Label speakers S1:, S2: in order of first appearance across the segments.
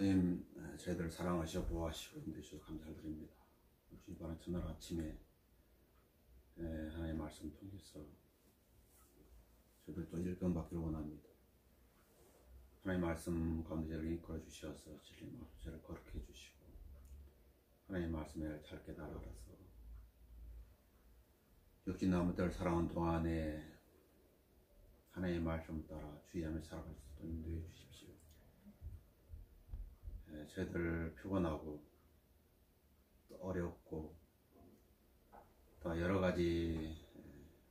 S1: 주님, 저희들 사랑하시고 보호하시고 인도해주셔서 감사드립니다. 이번 첫날 아침에 하나님의 말씀 통해서 저희들 또 일권받기를 원합니다. 하나님의 말씀 가운데 저를 이끌어 주셔서 진리 앞에 저를 거룩해 주시고 하나님의 말씀을 잘 깨달아서 역시 나무들 살아온 동안에 하나님의 말씀 따라 주의하며 살아갈 수 있도록 인도해 주십시오. 저희들 피곤하고 또 어렵고 또 여러 가지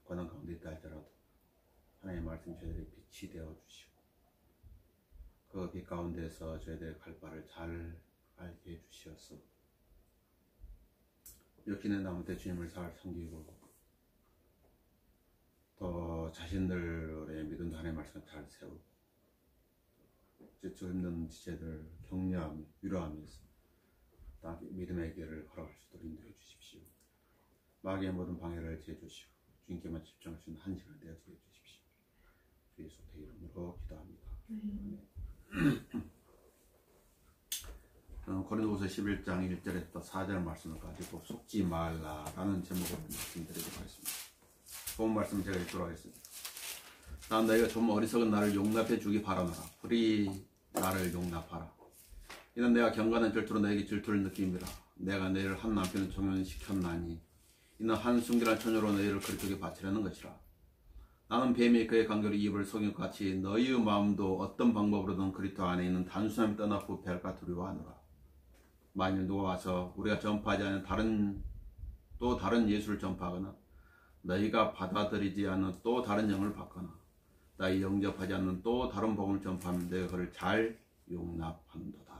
S1: 고난 가운데 있다 할지라도 하나님의 말씀 저희들의 빛이 되어 주시고 그 빛 가운데서 저희들의 갈 바를 잘 알게 해 주시어서 역시는 나무때 주님을 잘 섬기고 또 자신들의 믿음도 하나님의 말씀을 잘 세우고 지쳐 힘든 지체들 격려하며 위로하면서 믿음의 길을 걸어갈 수 있도록 인도해 주십시오. 마귀의 모든 방해를 제해 주시고 주님께만 집중할 수 있는 한 시간을 내어주게 해 주십시오. 주 예수의 이름으로 기도합니다. 고린도후서 11장 1절에서 4절 말씀을 가지고 속지 말라라는 제목으로 말씀드리도록 하겠습니다. 좋은 말씀 제가 읽도록 하겠습니다. 난 너희가 좀 어리석은 나를 용납해 주기 바라노라. 불이 나를 용납하라. 이는 내가 경건한 질투로 너에게 질투를 느낍니다. 내가 너희를 한 남편을 종연시켰나니 이는 한 순결한 처녀로 너희를 그리스도께 바치려는 것이라. 나는 뱀이 그의 간교로 입을 속인 것 같이 너희의 마음도 어떤 방법으로든 그리스도 안에 있는 단순함이 떠나 부패할까 두려워하노라. 만일 누가 와서 우리가 전파하지 않은 다른 예수를 전파하거나 너희가 받아들이지 않는 또 다른 영을 받거나 너희 영접하지 않는 또 다른 복음을 전파하면 내가 그를 잘 용납한도다.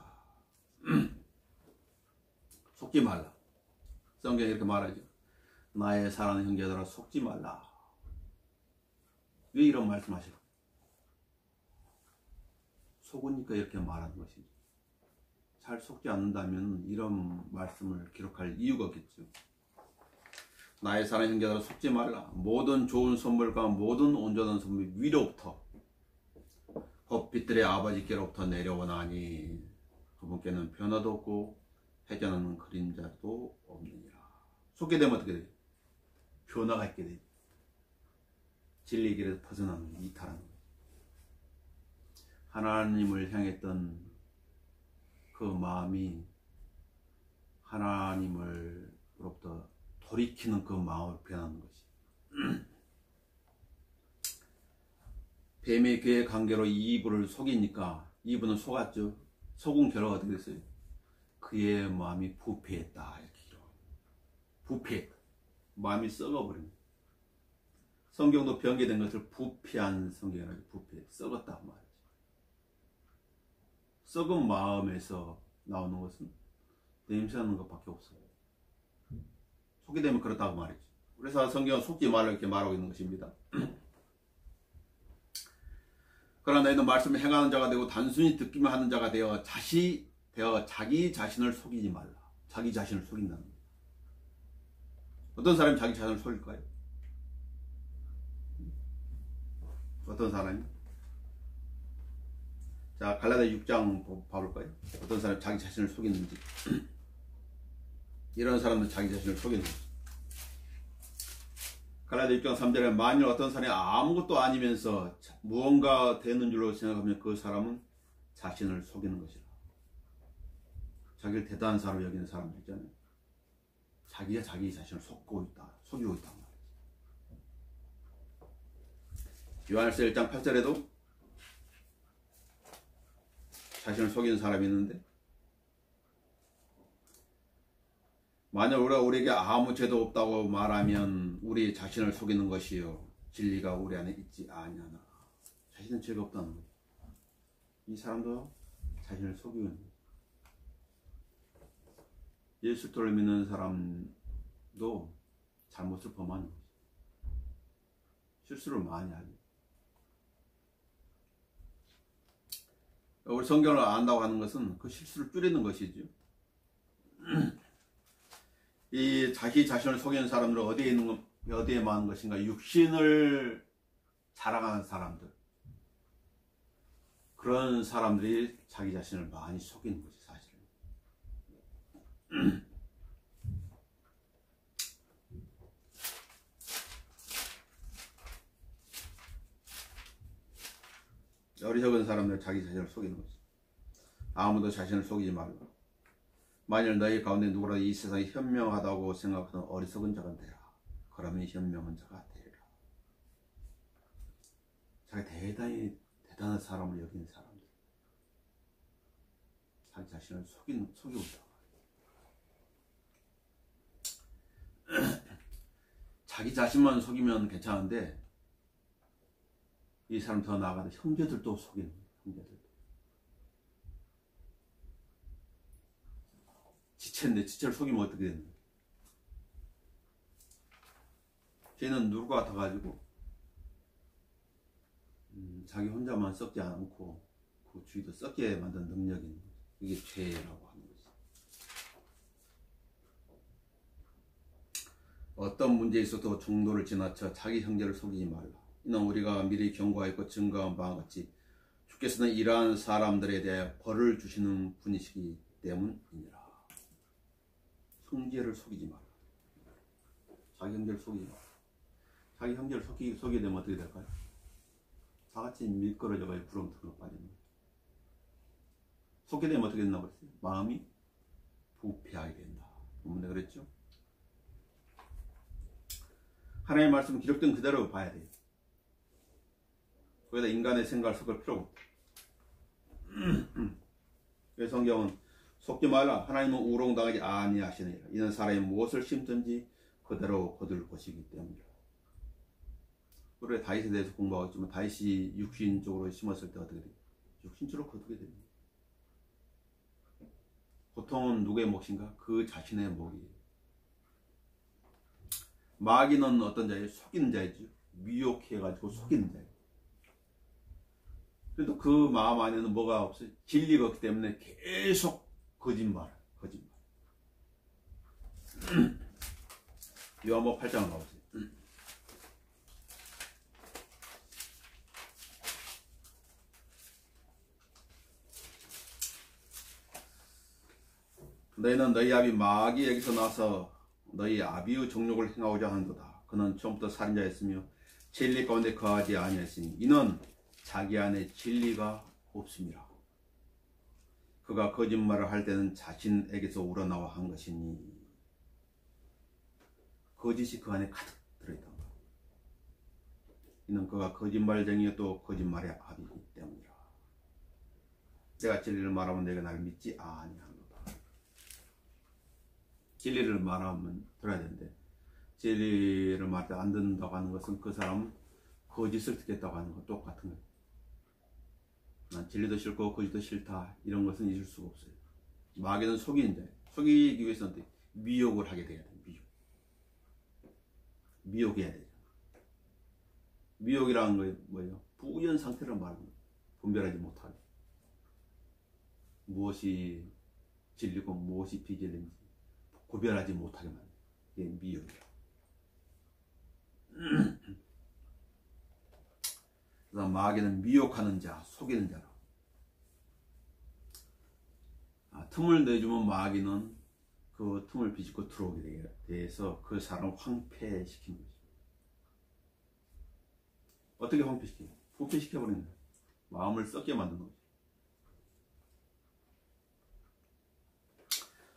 S1: 속지 말라. 성경에 이렇게 말하죠. 나의 사랑하는 형제들아 속지 말라. 왜 이런 말씀하시나? 속으니까 이렇게 말하는 것이죠. 잘 속지 않는다면 이런 말씀을 기록할 이유가 없겠죠. 나의 사랑하는 형제들아 속지 말라. 모든 좋은 선물과 모든 온전한 선물이 위로부터 곧 빛들의 아버지께로부터 내려오나니 그분께는 변화도 없고 회전하는 그림자도 없느니라. 속게 되면 어떻게 돼요? 변화가 있게 돼요. 진리의 길에서 벗어나는 이탈하는 거예요. 하나님을 향했던 그 마음이 하나님으로부터 돌이키는 그 마음으로 변하는 것이. 뱀의 그의 관계로 이브를 속이니까 이브는 속았죠. 속은 결과가 어떻게 됐어요? 그의 마음이 부패했다. 이렇게 기록합니다. 부패했다. 마음이 썩어버린. 성경도 변개된 것을 부패한 성경이라고 부패, 썩었다 말이지. 썩은 마음에서 나오는 것은 냄새나는 것밖에 없어요. 속이 되면 그렇다고 말이지. 그래서 성경은 속지 말라 이렇게 말하고 있는 것입니다. 그러나 너희는 말씀을 행하는 자가 되고 단순히 듣기만 하는 자가 되어 자기 자신을 속이지 말라. 자기 자신을 속인다는 거예요. 어떤 사람이 자기 자신을 속일까요? 어떤 사람이? 자, 갈라디아 6장 봐볼까요? 어떤 사람이 자기 자신을 속이는지. 이런 사람은 자기 자신을 속이는 거죠. 갈라디아 6장 3절에 만일 어떤 사람이 아무것도 아니면서 무언가 되는 줄로 생각하면 그 사람은 자신을 속이는 것이라. 자기를 대단한 사람으로 여기는 사람들 있잖아요. 자기가 자기 자신을 속이고 있단 말이지. 요한일서 1장 8절에도 자신을 속이는 사람이 있는데 만약 우리에게 아무 죄도 없다고 말하면 우리 자신을 속이는 것이요 진리가 우리 안에 있지 아니하나. 자신은 죄가 없다는 거예요. 이 사람도 자신을 속이고 있는 거예요. 예수 그리스도를 믿는 사람도 잘못을 범하는 거죠. 실수를 많이 하죠. 우리 성경을 안다고 하는 것은 그 실수를 줄이는 것이죠. 이 자기 자신을 속이는 사람들은 어디에 많은 것인가? 육신을 자랑하는 사람들. 그런 사람들이 자기 자신을 많이 속이는 거지, 사실은. 어리석은 사람들 자기 자신을 속이는 거지. 아무도 자신을 속이지 말라. 만일 너희 가운데 누구라도 이 세상이 현명하다고 생각하는 어리석은 자가 되라. 그러면 현명한 자가 되리라. 자기 대단히 대단한 사람을 여기는 사람들, 자기 자신을 속이고 있다. 자기 자신만 속이면 괜찮은데 이 사람 더 나아가서 형제들도 속이는 거예요. 형제들도. 지체인데 지체를 속이면 어떻게 되는 거예요? 쟤는 누구 같아가지고 자기 혼자만 썩지 않고 그 주위도 썩게 만든 능력이 있는 거죠. 이게 죄라고 하는 거죠. 어떤 문제에 있어도 정도를 지나쳐 자기 형제를 속이지 말라. 이는 우리가 미리 경고하였고 증거한 바와 같이 주께서는 이러한 사람들에 대해 벌을 주시는 분이시기 때문이니라. 형제를 속이지 말라. 자기 형제를 속이지 말라. 자기 형제를 속이게 되면 어떻게 될까요? 다같이 미끄러져가지고 구렁텅이로 빠지는 거예요. 속게 되면 어떻게 된다고 그랬어요? 마음이 부패하게 된다. 본문에 그랬죠? 하나님의 말씀은 기록된 그대로 봐야 돼요. 거기다 인간의 생각을 섞을 필요가 없다. 그래서 성경은 속지 말라. 하나님은 우롱당하지 아니하시느니라. 이는 사람이 무엇을 심든지 그대로 거둘 것이기 때문이라. 그래 다윗에 대해서 공부하고 있지만 다윗이 육신적으로 심었을 때 어떻게 돼요? 육신적으로 거두게 됩니다. 고통은 누구의 몫인가? 그 자신의 몫이에요. 마귀는 어떤 자예요? 속이는 자이죠. 미혹해가지고 속이는 자예요. 그래도 그 마음 안에는 뭐가 없어요? 진리가 없기 때문에 계속 거짓말. 요한복음 8장을 가보세요. 너희는 너희 아비 마귀에게서 나서 너희 아비의 정욕을 행하고자 하는도다. 그는 처음부터 살인자였으며 진리 가운데 거하지 아니하였으니 이는 자기 안에 진리가 없습니다. 그가 거짓말을 할 때는 자신에게서 우러나와 한 것이니 거짓이 그 안에 가득 들어있다. 이는 그가 거짓말쟁이여도 거짓말의 아비이기 때문이라. 내가 진리를 말하면 내가 나를 믿지 아니하노라. 진리를 말하면 들어야 되는데 진리를 말할 때 안 듣는다고 하는 것은 그 사람은 거짓을 듣겠다고 하는 거 똑같은 거예요. 난 진리도 싫고 거짓도 싫다 이런 것은 있을 수가 없어요. 마귀는 속이는 자예요. 속이기 위해서는 미혹을 하게 돼야 돼요. 미혹해야 되죠. 미혹이라는 거 뭐예요? 부연 상태를 말하는 거예요. 분별하지 못하게. 무엇이 진리고 무엇이 비진리인지 구별하지 못하게 만드는 게 미혹이에요. 그래서 마귀는 미혹하는 자, 속이는 자로. 틈을 내주면 마귀는 그 틈을 비집고 들어오게 돼서 그 사람을 황폐시키는 거죠. 어떻게 황폐시켜요? 부패시켜버리는 거예요. 마음을 썩게 만드는 거죠.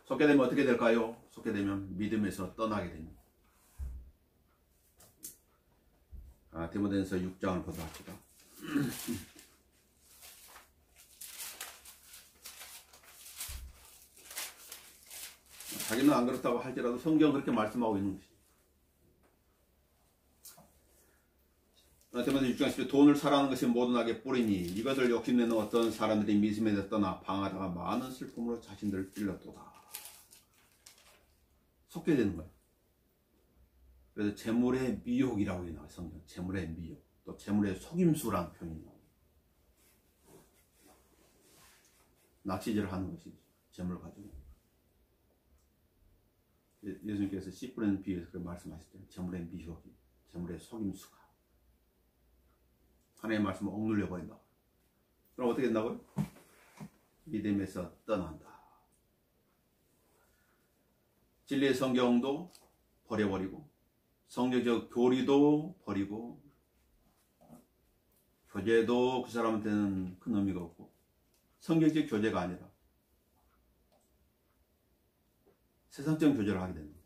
S1: 속게 되면 어떻게 될까요? 속게 되면 믿음에서 떠나게 됩니다. 디모데전서 6장을 보도록 합시다. 자기는 안 그렇다고 할지라도 성경은 그렇게 말씀하고 있는 것이죠. 디모데 6장 10절 돈을 사랑하는 것이 모든 악의 뿌리니 이것을 욕심내는 어떤 사람들이 미심에서 떠나 방하다가 많은 슬픔으로 자신들을 찔렀도다. 속게 되는 거예요. 그래서 재물의 미혹이라고 나와요. 성경 재물의 미혹, 또 재물의 속임수라는 표현이 나와요. 낚시질을 하는 것이죠. 재물을 가지고. 예수님께서 씨 뿌리는 비유에서 그렇게 말씀하셨죠. 재물의 미혹이, 재물의 속임수가 하나님의 말씀을 억눌려 버린다. 그럼 어떻게 된다고요? 믿음에서 떠난다. 진리의 성경도 버려버리고 성경적 교리도 버리고 교제도 그 사람한테는 큰 의미가 없고 성경적 교제가 아니라 세상적 교제를 하게 되는 거예요.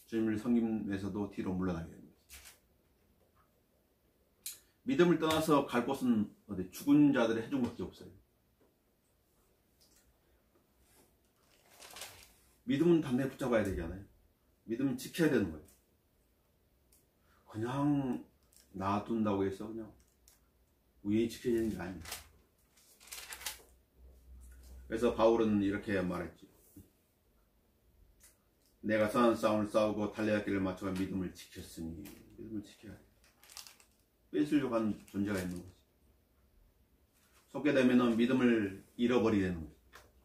S1: 주님을 섬김에서도 뒤로 물러나게 되는 거예요. 믿음을 떠나서 갈 곳은 어디 죽은 자들의 해중밖에 없어요. 믿음은 단단히 붙잡아야 되잖아요. 믿음은 지켜야 되는 거예요. 그냥 놔둔다고 해서 그냥 우연히 지켜야 되는 게 아니에요. 그래서 바울은 이렇게 말했죠. 내가 선한 싸움을 싸우고 달려갈 길을 맞춰가 믿음을 지켰으니. 믿음을 지켜야 돼. 뺏으려고 하는 존재가 있는 거지. 속게 되면 믿음을 잃어버리게 되는 거지.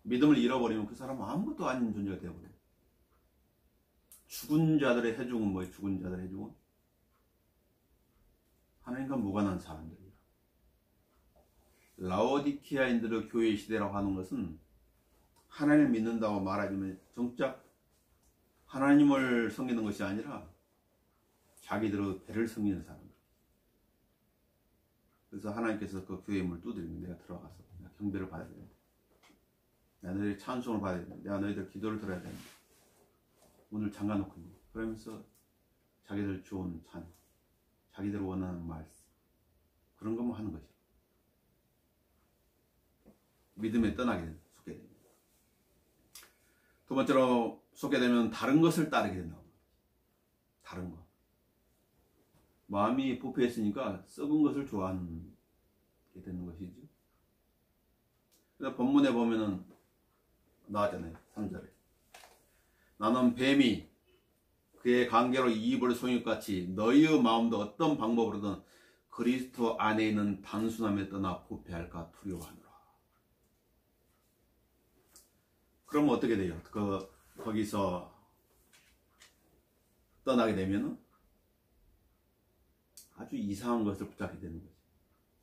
S1: 믿음을 잃어버리면 그 사람은 아무것도 아닌 존재가 되어버려요. 죽은 자들의 해중은 뭐예요? 죽은 자들의 해중은 하나님과 무관한 사람들이에요. 라오디키아인들의 교회 시대라고 하는 것은 하나님을 믿는다고 말하지만 정작 하나님을 섬기는 것이 아니라 자기들의 배를 섬기는 사람들. 그래서 하나님께서 그 교회의 문을 두드리면 내가 들어가서 내가 경배를 받아야 된다. 내가 너희들 찬송을 받아야 된다. 내가 너희들 기도를 들어야 된다. 문을 잠가놓고 있는 거예요. 그러면서 자기들 좋은 찬, 자기들 원하는 말씀, 그런 것만 하는 거죠. 믿음에 떠나게 된다. 속게 됩니다. 두 번째로 속게 되면 다른 것을 따르게 된다고. 다른 것. 마음이 부패했으니까 썩은 것을 좋아하게 되는 것이죠. 그래서 본문에 보면은 나왔잖아요. 3절에. 나는 뱀이 그의 관계로 이입을 송이같이 너희의 마음도 어떤 방법으로든 그리스도 안에 있는 단순함에 떠나 부패할까 두려워하노라. 그럼 어떻게 돼요? 거기서 떠나게 되면은 아주 이상한 것을 붙잡게 되는 거죠.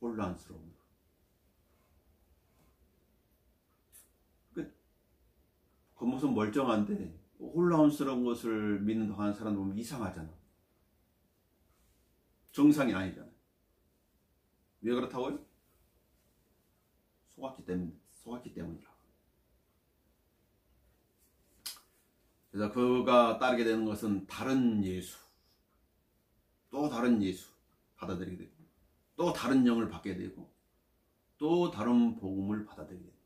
S1: 혼란스러운 거. 겉모습 멀쩡한데 혼란스러운 것을 믿는다고 하는 사람 보면 이상하잖아. 정상이 아니잖아요. 왜 그렇다고요? 속았기 때문이라. 그래서 그가 따르게 되는 것은 다른 예수, 또 다른 예수 받아들이게 되고, 또 다른 영을 받게 되고, 또 다른 복음을 받아들이게 되고.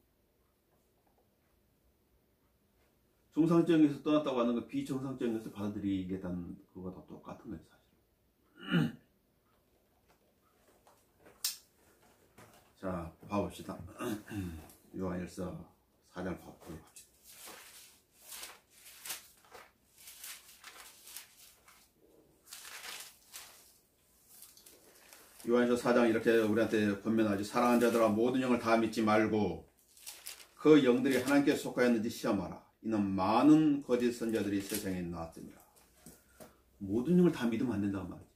S1: 정상적인 것에서 떠났다고 하는 거 비정상적인 것을 받아들이겠다는 그거와 똑같은 거예요, 사실. 자, 봐봅시다. 요한일서 4장 보러 갑시다. 요한일서 4장 이렇게 우리한테 권면하지. 사랑하는 자들아 모든 영을 다 믿지 말고 그 영들이 하나님께 속하였는지 시험하라. 이는 많은 거짓 선자들이 세상에 나왔습니다. 모든 영을 다 믿으면 안 된다고 말이지.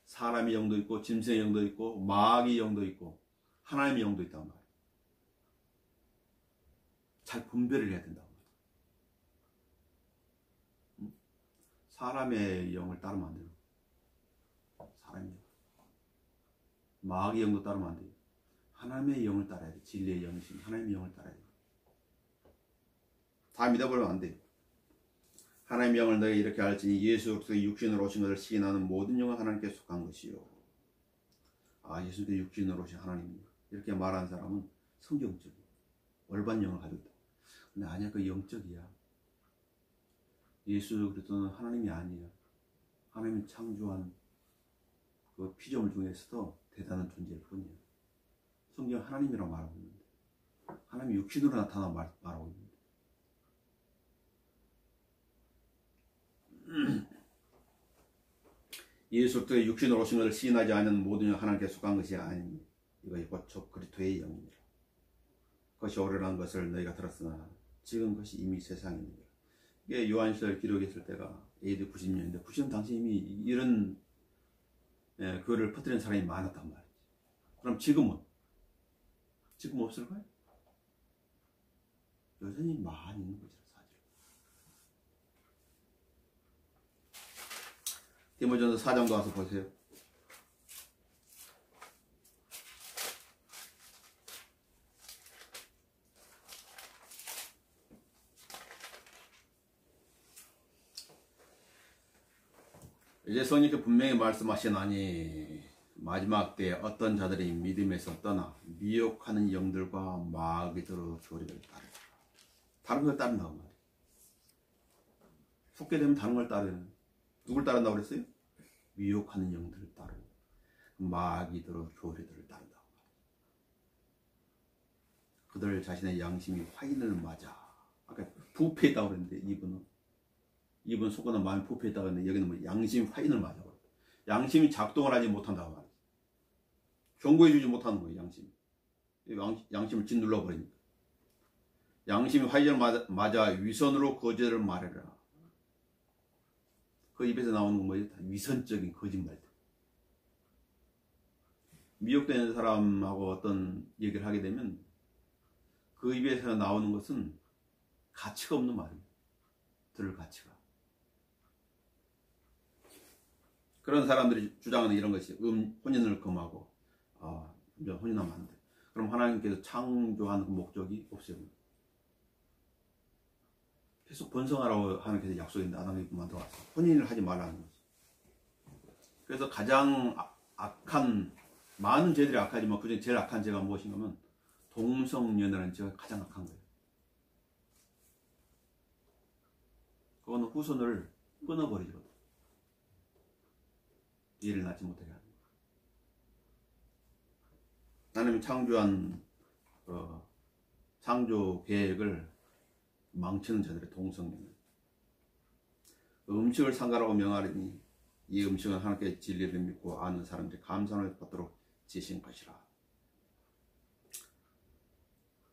S1: 사람의 영도 있고 짐승의 영도 있고 마귀의 영도 있고 하나님의 영도 있다고 말이지. 잘 분별을 해야 된다고 말이지. 사람의 영을 따르면 안 돼요. 사람의 영. 마귀의 영도 따르면 안 돼요. 하나님의 영을 따라야 돼. 진리의 영이신 하나님의 영을 따라야 돼. 다 믿어버리면 안 돼요. 하나님의 영을 너희 이렇게 알지니 예수 그리스도의 육신으로 오신 것을 시인하는 모든 영은 하나님께 속한 것이요. 아, 예수님의 육신으로 오신 하나님 이렇게 말하는 사람은 성경적이에요. 올바른 영을 가지고 있다. 근데 아니야, 그 영적이야. 예수 그리스도는 하나님이 아니야. 하나님이 창조한 그 피조물 중에서도 대단한 존재일 뿐이야. 성경 하나님이라고 말하고 있는데 하나님이 육신으로 나타나 말하고 있는데 예수 그리스도의 육신으로 오신 것을 시인하지 않는 모든 영 하나님께 속한 것이 아니니 이것이 곧 그리스도의 영이니라. 그것이 오래라는 것을 너희가 들었으나 지금 그것이 이미 세상에 있는 거야. 이게 요한시대를 기록했을 때가 AD 90년인데 90년 당시 이미 이런 교회를 퍼뜨리는 사람이 많았단 말이지. 그럼 지금은 없을까요? 여전히 많이 있는 거죠, 사실. 디모전서 4장도 와서 보세요. 이제 성령께 분명히 말씀하시나니 마지막 때에 어떤 자들이 믿음에서 떠나 미혹하는 영들과 마귀들의 교리를 따르라. 다른 걸 따른다고 말이에요. 속게 되면 다른 걸 따르는. 누굴 따른다고 그랬어요? 미혹하는 영들을 따르고 마귀들의 교리들을 따른다고 말이에요. 그들 자신의 양심이 화인을 맞아. 아까 부패했다고 그랬는데 이분 속거나 마음이 부패했다고 했는데 여기는 뭐 양심이 화인을 맞아. 양심이 작동을 하지 못한다고 말이에요. 경고해주지 못하는 거예요, 양심이. 양심을 짓눌러 버리니까. 양심이 화인을 맞아 위선으로 거짓을 말해라. 그 입에서 나오는 건 뭐예요? 위선적인 거짓말들. 미혹되는 사람하고 어떤 얘기를 하게 되면 그 입에서 나오는 것은 가치가 없는 말이에요. 들을 가치가. 그런 사람들이 주장하는 이런 것이 혼인을 금하고 혼인하면 안 돼. 그럼 하나님께서 창조한 그 목적이 없어집니다. 계속 번성하라고 하나님께서 약속인데 아담이 만들어왔어. 혼인을 하지 말라는 거죠. 그래서 가장 악한, 많은 죄들이 악하지만 그중에 제일 악한 죄가 무엇인가 하면 동성연애라는 죄가 가장 악한 거예요. 그거는 후손을 끊어버리거든. 이해를 낳지 못하게 하는 거예요. 하나님이 창조한 창조 계획을 망치는 자들의 동성연애. 음식을 상가라고 명하리니 이 음식은 하나님께 진리를 믿고 아는 사람들이 감사를 받도록 지신 것이라.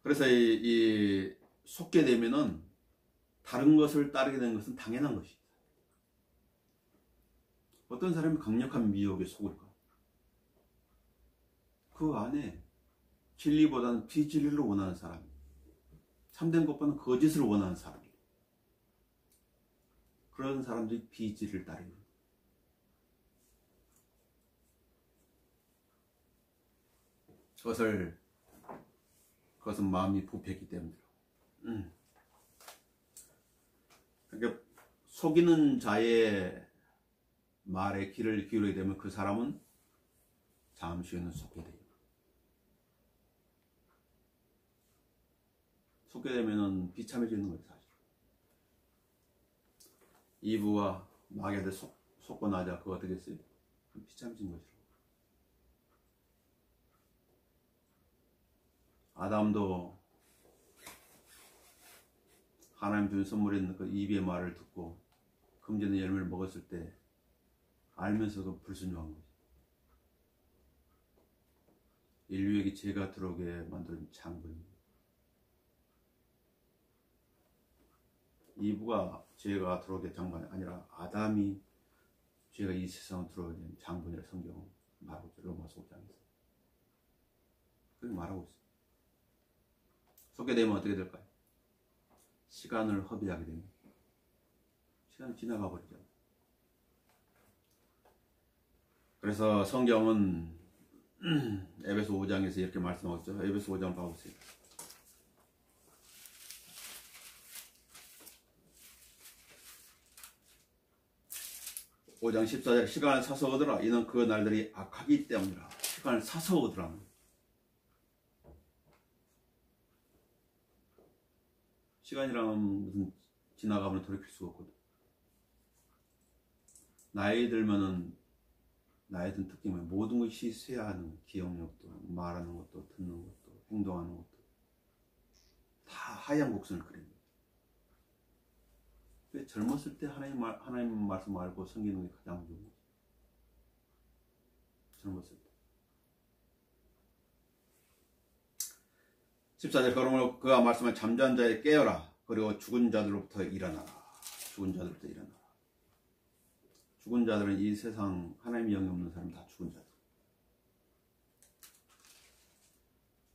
S1: 그래서 이 속게 되면은 다른 것을 따르게 되는 것은 당연한 것이다. 어떤 사람이 강력한 미혹에 속을까? 그 안에 진리보다는 비진리를 원하는 사람, 참된 것보다는 거짓을 원하는 사람, 그런 사람들이 비진리를 따르는 거예요. 그것은 마음이 부패했기 때문이라고. 그러니까 속이는 자의 말에 귀를 기울이게 되면 그 사람은 잠시 후에는 속게 돼요. 속게 되면은 비참해지는 거예요, 사실. 이브와 마귀한테 속고 나자 그거 어떻게 했어요? 비참해진 거죠. 아담도 하나님 준 선물인 그 이브의 말을 듣고 금지된 열매를 먹었을 때 알면서도 불순종한 거죠. 인류에게 죄가 들어오게 만든 창조입니다. 이브가 죄가 들어오게 장관이 아니라 아담이 죄가 이 세상에 들어오게 된 장본이라 성경은 말하고 있죠. 로마서 5장에서 그렇게 말하고 있어요. 속게 되면 어떻게 될까요? 시간을 허비하게 됩니다. 시간이 지나가 버리죠. 그래서 성경은 에베소 5장에서 이렇게 말씀하고 있죠. 에베소 5장 봐보세요. 5장 14절 시간을 사서 얻으라. 이는 그 날들이 악하기 때문이라. 시간을 사서 얻으라. 시간이라면 무슨 지나가면 돌이킬 수가 없거든. 나이 들면은 나이 든 특징은 모든 것이 쇠하는 기억력도, 말하는 것도, 듣는 것도, 행동하는 것도 다 하얀 곡선을 그립니다. 젊었을 때 하나님 말씀 알고 섬기는 게 가장 좋은 거죠. 젊었을 때. 14절 그러므로 그가 말씀한 잠자는 자에 깨어라. 그리고 죽은 자들로부터 일어나라. 죽은 자들로부터 일어나라. 죽은 자들은 이 세상 하나님의 영이 없는 사람 다 죽은 자들.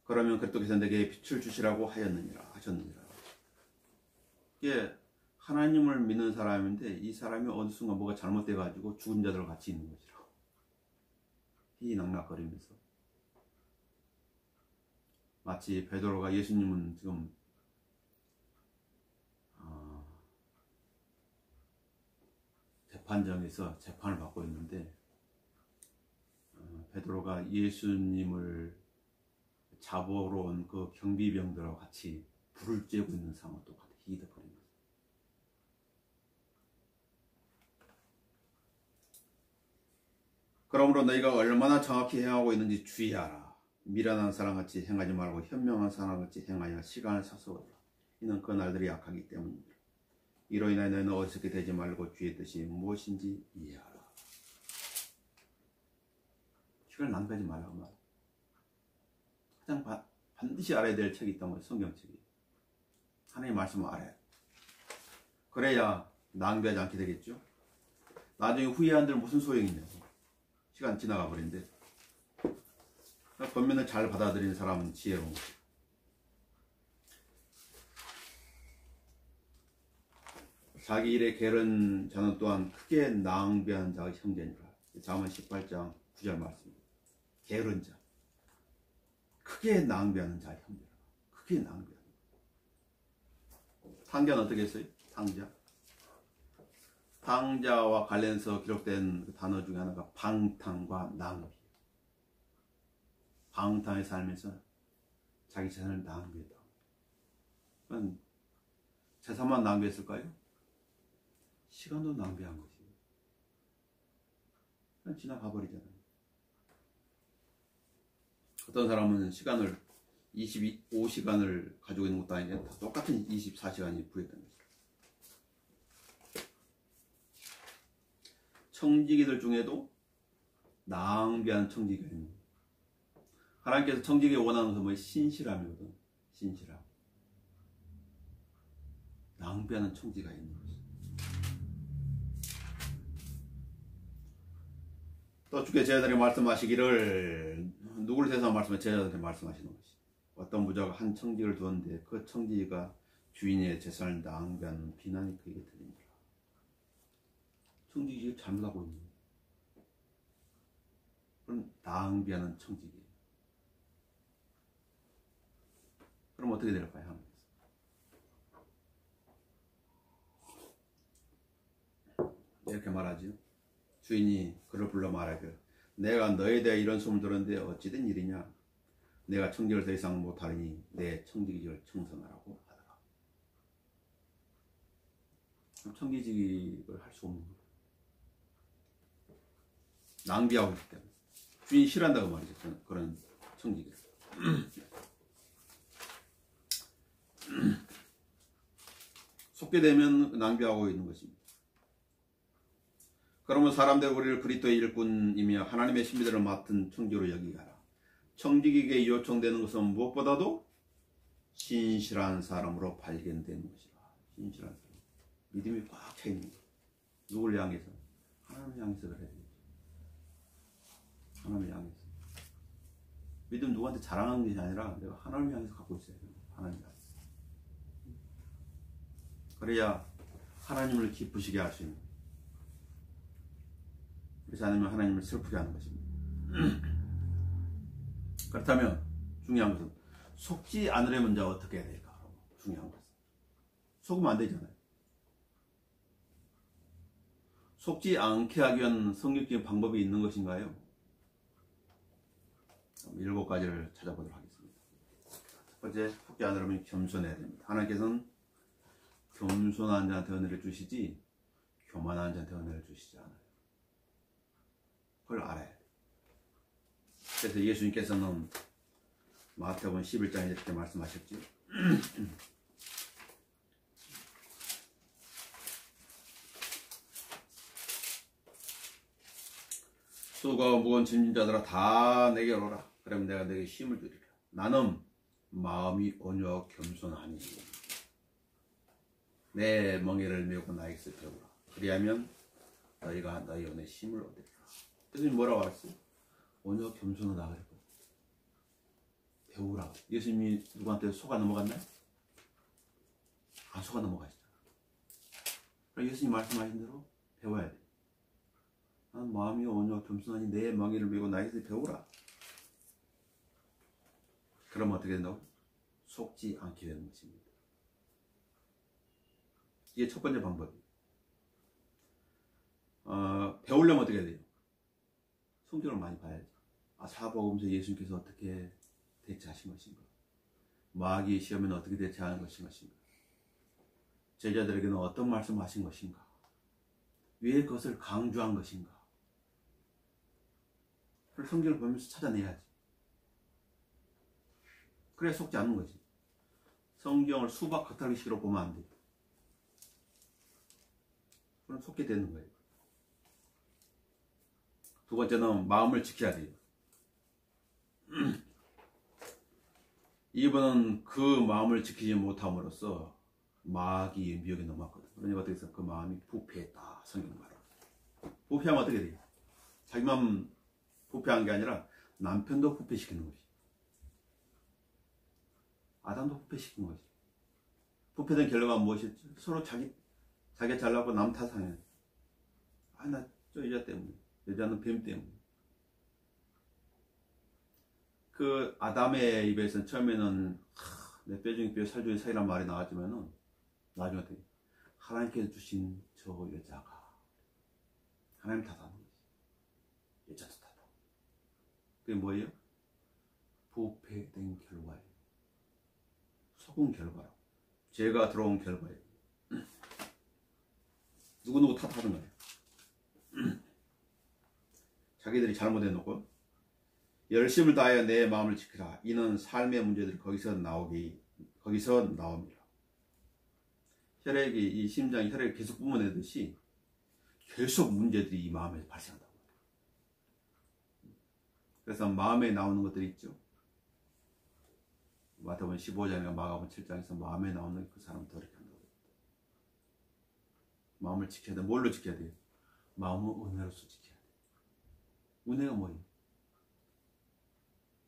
S1: 그러면 그리스도께서 내게 빛을 주시라고 하셨느니라. 이게 하나님을 믿는 사람인데 이 사람이 어느 순간 뭐가 잘못돼 가지고 죽은 자들과 같이 있는 것이라고 희낙낙거리면서, 마치 베드로가 예수님은 지금 재판정에서 재판을 받고 있는데 베드로가 예수님을 잡으러 온 그 경비병들하고 같이 불을 쬐고 있는 상황과 똑같아. 희덕거리면서. 그러므로 너희가 얼마나 정확히 행하고 있는지 주의하라. 미련한 사람같이 행하지 말고 현명한 사람같이 행하여 시간을 사서오라. 이는 그 날들이 약하기 때문이다. 이로 인하여 너희는 어리석게 되지 말고 주의 뜻이 무엇인지 이해하라. 시간을 낭비하지 말라고 말. 가장 반드시 알아야 될 책이 있다는 거예요. 성경책이. 하나님 말씀을 알아야 돼. 그래야 낭비하지 않게 되겠죠. 나중에 후회한들 무슨 소용이 있냐고. 시간 지나가 버린데. 권면을 잘 받아들이는 사람은 지혜로운 거죠. 자기 일에 게으른 자는 또한 크게 낭비하는 자의 형제니라. 잠언 18장 9절 말씀입니다. 게으른 자, 크게 낭비하는 자의 형제라. 크게 낭비하는 자. 탕자는 어떻게 했어요? 탕자와 관련해서 기록된 그 단어 중에 하나가 방탕과 낭비. 방탕에 살면서 자기 재산을 낭비했다. 그건 재산만 낭비했을까요? 시간도 낭비한 것이. 그냥 지나가 버리잖아요. 어떤 사람은 시간을 25시간을 가지고 있는 것도 아닌데 다 똑같은 24시간이 부여했던 거죠. 청지기들 중에도 낭비하는 청지기가 있는 거예요. 하나님께서 청지기에 원하는 것은 뭐예요? 신실함이거든. 신실함. 낭비하는 청지가 있는 거죠. 또 주께 제자들이 말씀하시기를, 누구를 대해서 말씀해? 제자들한테 말씀하시는 것이. 어떤 부자가 한 청지기를 두었는데 그 청지기가 주인의 재산을 낭비하는 비난이 그에게 들립니다. 청지기가 잘못하고 있는 거예요. 그럼 낭비하는 청지기. 그럼 어떻게 될까요? 하나님께서 이렇게 말하죠. 주인이 그를 불러 말하기를, 내가 너에 대해 이런 소문을 들었는데 어찌 된 일이냐? 내가 청지기를 더 이상 못하리니 내 청지기를 청산하라고 하더라. 청지기를 할 수 없는 거예요. 낭비하고 있기 때문에. 주인이 싫어한다고 말이죠. 그런 청지기를. 속게 되면 낭비하고 있는 것입니다. 그러면 사람들 우리를 그리스도의 일꾼이며 하나님의 신비들을 맡은 청지기로 여기게 하라. 청지기에게 요청되는 것은 무엇보다도 신실한 사람으로 발견되는 것이라. 신실한 사람. 믿음이 꽉 차 있는 것. 누굴 향해서? 하나님을 향해서 그래야 되겠죠. 하나님을 향해서. 믿음 누구한테 자랑하는 것이 아니라 내가 하나님을 향해서 갖고 있어야 돼요. 하나님 향해서. 그래야 하나님을 기쁘시게 할 수 있는. 그렇지 않으면 하나님을 슬프게 하는 것입니다. 그렇다면 중요한 것은 속지 않으려면 이제 어떻게 해야 될까? 중요한 것은 속으면 안 되잖아요. 속지 않게 하기 위한 성경적인 방법이 있는 것인가요? 7가지를 찾아보도록 하겠습니다. 첫 번째, 속지 않으려면 겸손해야 됩니다. 하나님께서는 겸손한 자한테 은혜를 주시지 교만한 자한테 은혜를 주시지 않아요. 그걸 알아야 돼요. 그래서 예수님께서는 마태복음 11장에 이렇게 말씀하셨죠. 수고하고 무거운 짐진 자들아 다 내게로 오라. 그러면 내가 너에게 힘을 주리라. 나는 마음이 온유하고 겸손하니 내 멍에를 메고 나에게서 배우라. 그리하면 너희가 너희 안에 힘을 얻으리라. 예수님 뭐라고 하셨어요? 온유하고 겸손하다 그랬거든요. 배우라. 예수님이 누구한테 속아 넘어갔나요? 안 속아 넘어가시잖아. 그러니까 예수님 말씀하신 대로 배워야 돼. 난 마음이 온유하고 겸손하니 내 멍에를 메고 나에게서 배우라. 그러면 어떻게 된다고? 속지 않게 되는 것입니다. 이게 첫 번째 방법이에요. 배우려면 어떻게 해야 돼요? 성경을 많이 봐야죠. 사복음서 예수님께서 어떻게 대처하신 것인가? 마귀의 시험에는 어떻게 대처하는 것인가? 제자들에게는 어떤 말씀을 하신 것인가? 왜 그것을 강조한 것인가? 그걸 성경을 보면서 찾아내야지. 그래야 속지 않는 거지. 성경을 수박 겉핥기식으로 보면 안 돼. 그럼 속게 되는 거예요. 두 번째는 마음을 지켜야 돼요. 이분은 그 마음을 지키지 못함으로써 마귀의 미혹에 넘어갔거든. 그러니까 어떻게 해서 그 마음이 부패했다. 성경 말은. 부패하면 어떻게 돼요? 자기만 부패한 게 아니라 남편도 부패시키는 거지. 아담도 부패시킨 거지. 부패된 결과가 무엇이었죠? 서로 자기가 잘나고 남 탓하는. 나 저 여자 때문에. 여자는 뱀 때문에. 그 아담의 입에서는 처음에는 내 뼈 중에 뼈, 살 중에 살이란 말이 나왔지만은 나중에 어떻게 하나님께서 주신 저 여자가 하나님 탓하는 거지. 여자도 탓하고. 그게 뭐예요? 부패된 결과예요. 속은 결과라고. 죄가 들어온 결과예요. 누구누구 탓하는 거예요. 자기들이 잘못해놓고 열심을 다하여 내 마음을 지키라. 이는 삶의 문제들이 거기서 나옵니다. 혈액이, 이 심장이 혈액을 계속 뿜어내듯이 계속 문제들이 이 마음에 발생한다고. 그래서 마음에 나오는 것들이 있죠. 마태복음 15장이나 마가복음 7장에서 마음에 나오는 그 사람 더 이렇게 한다고. 마음을 지켜야 돼. 뭘로 지켜야 돼요? 마음은 은혜로서 지켜야 돼. 은혜가 뭐예요?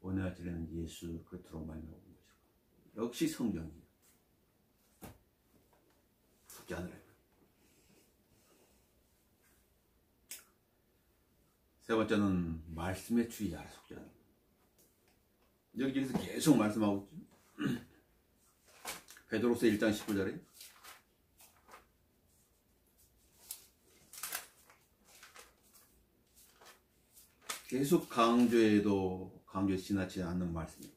S1: 은혜가 드리는 예수 그리스도로 말미암아 온 것이고, 역시 성경이에요. 속지 않으래요. 세 번째는 말씀에 주의하라. 속지 않으라. 여기서 계속 말씀하고 있죠. 베드로서 1장 19절에 계속 강조해도 강조해서 지나치지 않는 말씀이에요.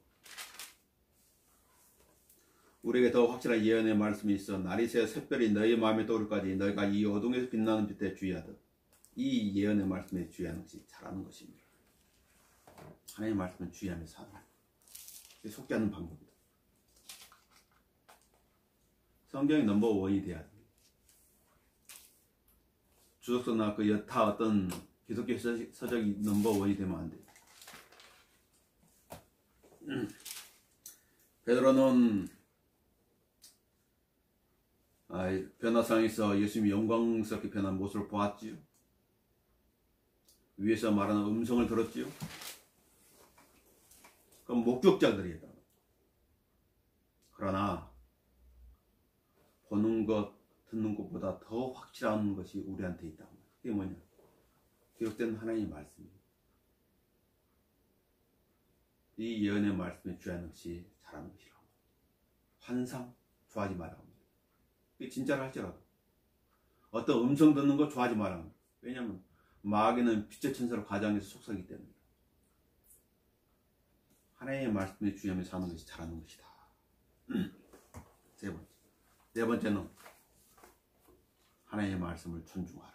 S1: 우리에게 더 확실한 예언의 말씀이 있어 날이 새어 샛별이 너희 마음에 떠오를까지 너희가 이 어둠에서 빛나는 빛에 주의하듯. 이 예언의 말씀에 주의하는 것이 잘하는 것입니다. 하나님의 말씀은 주의하면서 사는 거예요. 속지 않는 방법이다. 성경이 넘버원이 돼야 돼. 주석서나 그 여타 어떤 기독교 서적이 넘버원이 되면 안 돼. 베드로는 변화상에서 예수님이 영광스럽게 변한 모습을 보았지요. 위에서 말하는 음성을 들었지요. 그럼 목격자들이다. 그러나 보는 것, 듣는 것보다 더 확실한 것이 우리한테 있다. 그게 뭐냐? 기록된 하나님의 말씀이에요. 이 예언의 말씀에 주의하는 것이 잘하는 것이라고. 환상 좋아하지 말라고. 이게 진짜로 할지라도 어떤 음성 듣는 거 좋아하지 말라고. 왜냐하면 마귀는 빛의 천사로 가장해서 속삭이기 때문에. 하나님의 말씀에 주의하며 사는 것이 잘하는 것이다. 세 번째. 네 번째는 하나님의 말씀을 존중하라.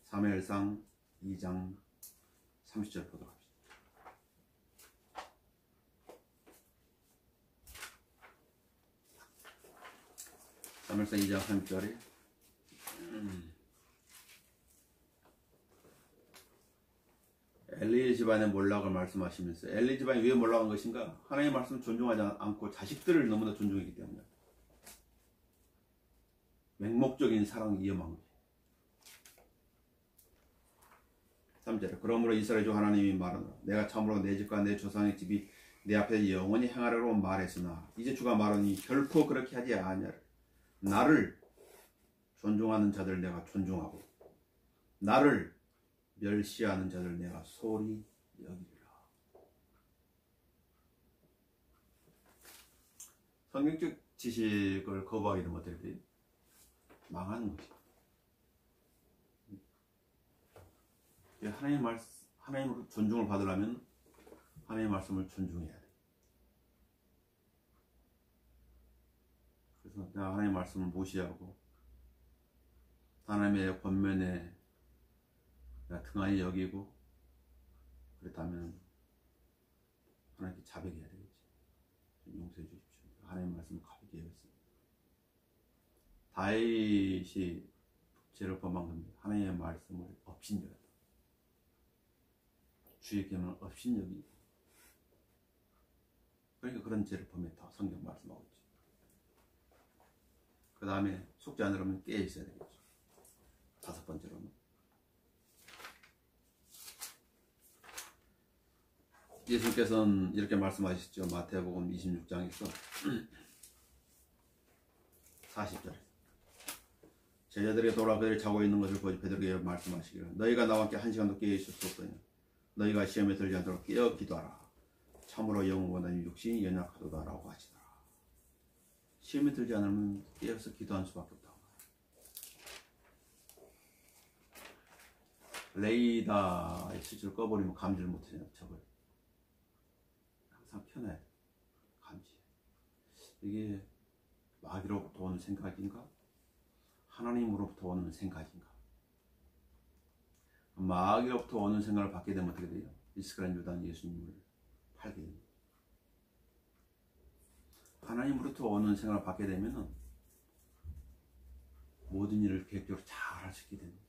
S1: 사무엘상 2장 30절 보도록 합시다. 사무엘상 2장 30절에 엘리 집안의 몰락을 말씀하시면서 엘리 집안이 왜 몰락한 것인가? 하나님의 말씀을 존중하지 않고 자식들을 너무나 존중했기 때문에. 맹목적인 사랑이 위험한 거예요. 3절에 그러므로 이스라엘 주 하나님이 말하노라 내가 참으로 내 집과 내 조상의 집이 내 앞에 영원히 행하라고 말했으나 이제 주가 말하니 결코 그렇게 하지 아니하리라. 나를 존중하는 자들 내가 존중하고 나를 멸시하는 자들 내가 소홀히 여기리라. 성경적 지식을 거부하게 되면 어떻게 돼요? 망하는 거지. 하나님으로 존중을 받으려면 하나님의 말씀을 존중해야 돼. 그래서 내가 하나님의 말씀을 무시하고 하나님의 권면에 내가 등한히 여기고 그렇다면 하나님께 자백해야 되겠지. 용서해 주십시오. 하나님의 말씀을 가볍게 여겼습니다. 다윗이 죄를 범한 겁니다. 하나님의 말씀을 업신여겼다. 주의 계명을 업신여기고 그러니까 그런 죄를 범했다. 성경 말씀하고 있죠. 그 다음에 속지 않으려면 깨어 있어야 되겠죠. 5번째로는 예수께서는 이렇게 말씀하시죠. 마태복음 26장에서 40절에 제자들에게 돌아 그들이 자고 있는 것을 보지 베드로에게 말씀하시기를 너희가 나와 함께 1시간도 깨어 있을 수 없더냐. 너희가 시험에 들지 않도록 깨어 기도하라. 참으로 영원한 육신이 연약하도다 라고 하시더라. 시험에 들지 않으면 깨어서 기도할 수밖에 없다. 레이다의 스위치를 꺼버리면 감지를 못해요. 저걸 항상 켜놔야 돼. 감지. 이게 마귀로부터 오는 생각인가? 하나님으로부터 오는 생각인가? 마귀로부터 오는 생각을 받게 되면 어떻게 돼요? 이스라엘 유다는 예수님을 팔게 됩니다. 하나님으로부터 오는 생각을 받게 되면 모든 일을 계획적으로 잘 할 수 있게 됩니다.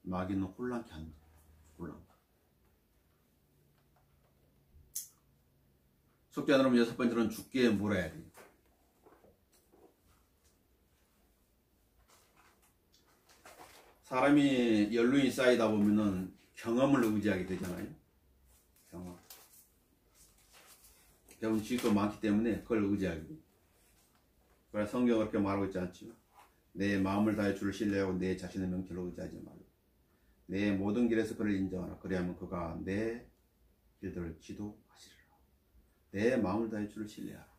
S1: 마귀는 혼란케 합니다. 혼란. 속지 않으면 6번째로는 죽게 물어야 돼요. 사람이 연륜이 쌓이다 보면은 경험을 의지하게 되잖아요. 경험. 배운 지식도 많기 때문에 그걸 의지하게 돼요. 그래서 성경은 그렇게 말하고 있지 않지만 내 마음을 다해 주를 신뢰하고 내 자신의 명철로 의지하지 말고 내 모든 길에서 그를 인정하라. 그리하면 그가 내 길들을 지도하시리라. 내 마음을 다해 주를 신뢰하라.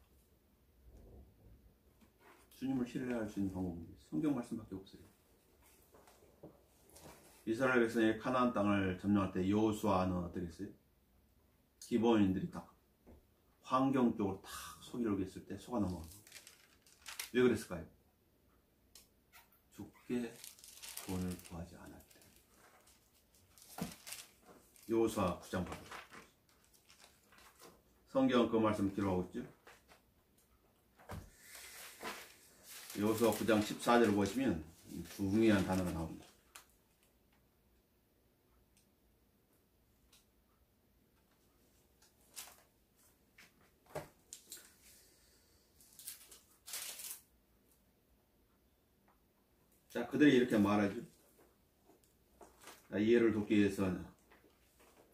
S1: 주님을 신뢰할 수 있는 방법은 성경 말씀밖에 없어요. 이스라엘 백성이 가나안 땅을 점령할 때 여호수아는 어떻게 했어요? 기브온인들이 딱 환경 쪽으로 탁 속이려고 했을 때 속아 넘어간 거예요. 왜 그랬을까요? 죽게 돈을 구하지 않았기 때문에. 여호수아 9장 봐요. 성경은 그 말씀을 기록하고 있죠. 여호수아 9장 14절을 보시면 중요한 단어가 나옵니다. 자, 그들이 이렇게 말하죠. 이해를 돕기 위해서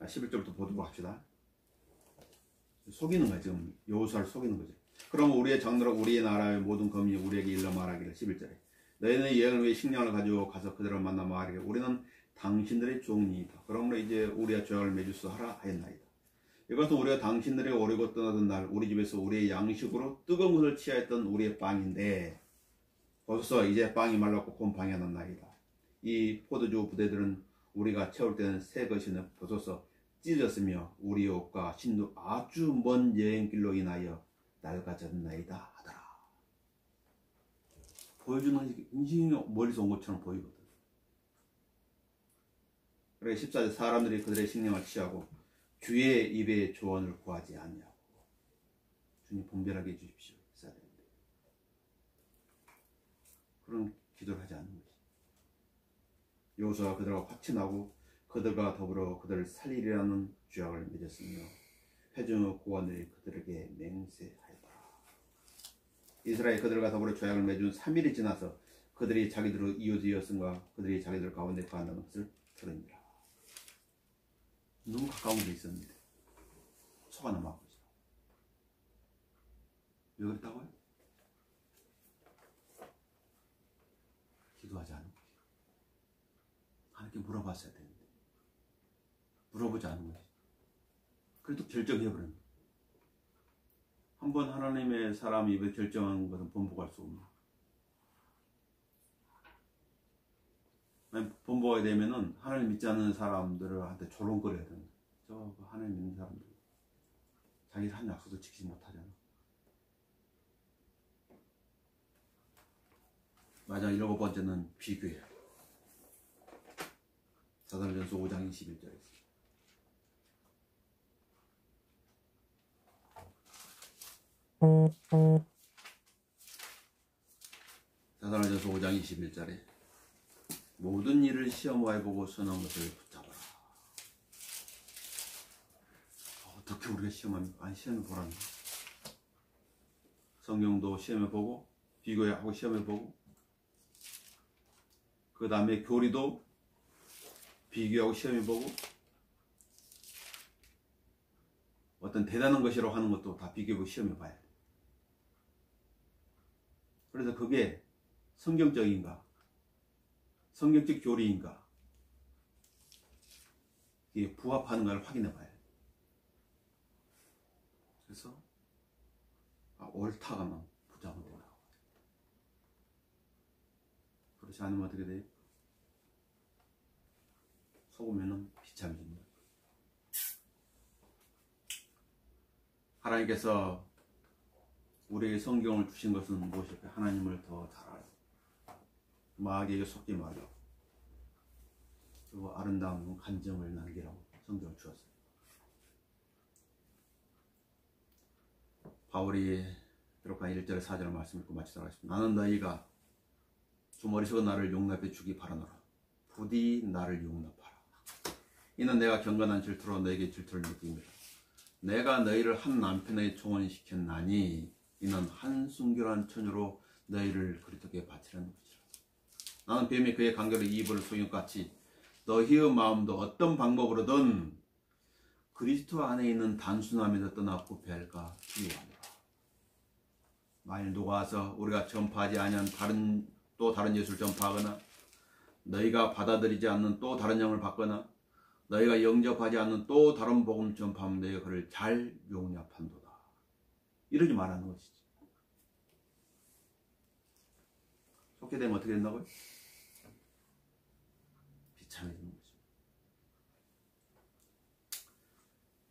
S1: 11절부터 보도록 합시다. 속이는 거야. 지금 여호수아를 속이는 거죠. 그러면 우리의 장로라 우리의 나라의 모든 검이 우리에게 일러 말하기를 11절에 너희는 예언을 위해 식량을 가지고 가서 그들을 만나 말하기를 우리는 당신들의 종이다. 그러므로 이제 우리가 죄악을 매주수 하라 하였나이다. 이것은 우리가 당신들이 오르고 떠나던 날 우리 집에서 우리의 양식으로 뜨거운 것을 취하였던 우리의 빵인데 벌써 이제 빵이 말랐고 곰팡이 났나이다. 이 포도주 부대들은 우리가 채울 때는 새 것이는 벗어서 찢어졌으며 우리 옷과 신도 아주 먼 여행길로 인하여 낡아졌나이다 하더라. 보여주는 인식이 멀리서 온 것처럼 보이거든. 그래 14절 사람들이 그들의 식량을 취하고 주의 입에 조언을 구하지 않냐고. 주님 분별하게 해주십시오. 했어야 되는데 그런 기도를 하지 않는 거지. 여호수아가 그들과 확친하고 그들과 더불어 그들을 살리리라는 죄악을 맺었으며 회중의 고관들이 그들에게 맹세하였더라. 이스라엘 그들과 더불어 죄악을 맺은 3일이 지나서 그들이 자기들로 이웃이었음과 그들이 자기들 가운데 거한다는 것을 들으니라. 너무 가까운 데 있었는데 속아 넘어간 거죠. 왜 그랬다고요? 기도하지 않은 거죠. 하나님께 물어봤어야 되는데 물어보지 않은 거죠. 그래도 결정해버린 거예요. 한번 하나님의 사람 입에 결정한 것은 번복할 수 없는. 번복하게 되면은 하나님 믿지 않는 사람들한테 조롱거려야 되는 거예요. 저 하나님 믿는 사람들 자기 한 약속도 지키지 못하잖아. 마지막 7번째는 비교예요. 사도행전서 5장 21절에 사도행전서 5장 21절에 모든 일을 시험하여보고 선한 것을 붙잡아라. 어떻게 우리가 시험합니까? 아니, 시험해 보라는 거야. 성경도 시험해보고 비교하고 시험해보고 그 다음에 교리도 비교하고 시험해보고 어떤 대단한 것이라고 하는 것도 다 비교해보고 시험해봐야 돼. 그래서 그게 성경적인가 성경적 교리인가 이게 부합하는가를 확인해봐야 돼. 그래서 옳다가만 붙잡으면 된다. 그렇지 않으면 어떻게 돼요? 속으면은 비참해집니다. 하나님께서 우리에게 성경을 주신 것은 무엇일까요? 하나님을 더 잘 알고 마귀에게 속지 말라고 그리고 아름다운 간정을 남기라고 성경을 주었어요. 바울이 기록한 1절에 4절 말씀 읽고 마치도록 하겠습니다. 나는 너희가 좀 어리석은 나를 용납해 주기 바라노라. 부디 나를 용납하라. 이는 내가 경건한 질투로 너에게 질투를 느낍니다. 내가 너희를 한 남편에게 종언시켰나니 이는 한 순결한 처녀로 너희를 그리스도께 바치라는 것이라. 나는 뱀이 그의 간결의 입을 속인 것 같이 너희의 마음도 어떤 방법으로든 그리스도 안에 있는 단순함에서 떠나 부패할까 두려워하노라. 만일 누가 와서 우리가 전파하지 아니한 또 다른 예수를 전파하거나 너희가 받아들이지 않는 또 다른 영을 받거나 너희가 영접하지 않는 또 다른 복음 전파하면 너희가 그를 잘 용납한도다. 이러지 말라는 것이지. 속게 되면 어떻게 된다고요? 비참해지는 것입니다.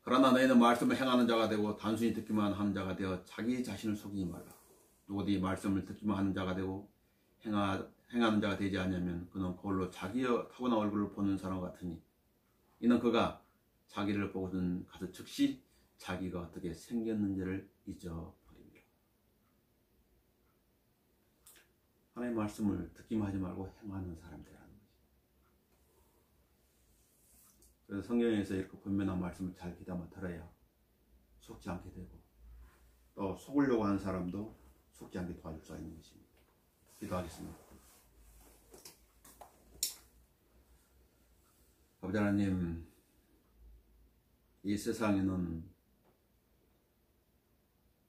S1: 그러나 너희는 말씀을 행하는 자가 되고 단순히 듣기만 하는 자가 되어 자기 자신을 속이지 말라. 누구든지 말씀을 듣기만 하는 자가 되고 행하는 자가 되지 않으면 그는 거울로 자기의 타고난 얼굴을 보는 사람 같으니 이는 그가 자기를 보고는 가서 즉시 자기가 어떻게 생겼는지를 잊어버립니다. 하나님의 말씀을 듣기만 하지 말고 행하는 사람들이라는 거지. 그래서 성경에서 이렇게 분명한 말씀을 잘 귀담아 들어야 속지 않게 되고 또 속으려고 하는 사람도 속지 않게 도와줄 수 있는 것입니다. 기도하겠습니다. 아버지 하나님, 이 세상에는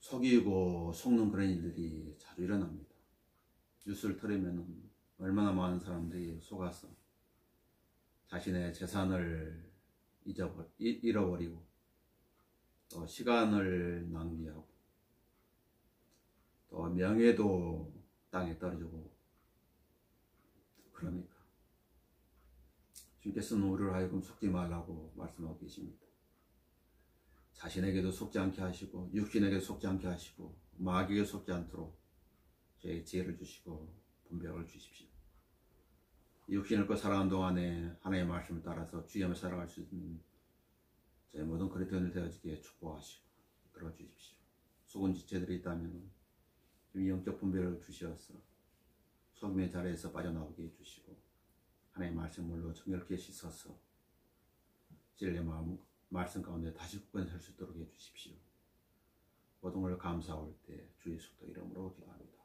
S1: 속이고 속는 그런 일들이 자주 일어납니다. 뉴스를 틀으면 얼마나 많은 사람들이 속아서 자신의 재산을 잃어버리고 또 시간을 낭비하고 또 명예도 땅에 떨어지고 그러니까 주님께서는 우리를 하여금 속지 말라고 말씀하고 계십니다. 자신에게도 속지 않게 하시고 육신에게도 속지 않게 하시고 마귀에게 속지 않도록 저에게 지혜를 주시고 분별을 주십시오. 육신을 거 살아가는 동안에 하나님의 말씀을 따라서 주님을 살아갈 수 있는 저의 모든 그리스도인들 되어지기에 축복하시고 이끌어 주십시오. 속은 지체들이 있다면 영적 분별을 주시어서 속임의 자리에서 빠져나오게 해주시고 하나님의 말씀으로 정결케 씻어서 진리의 말씀 가운데 다시 굳건히 설 수 있도록 해주십시오. 모든 걸 감사할 때 주 예수 그리스도 이름으로 기도합니다.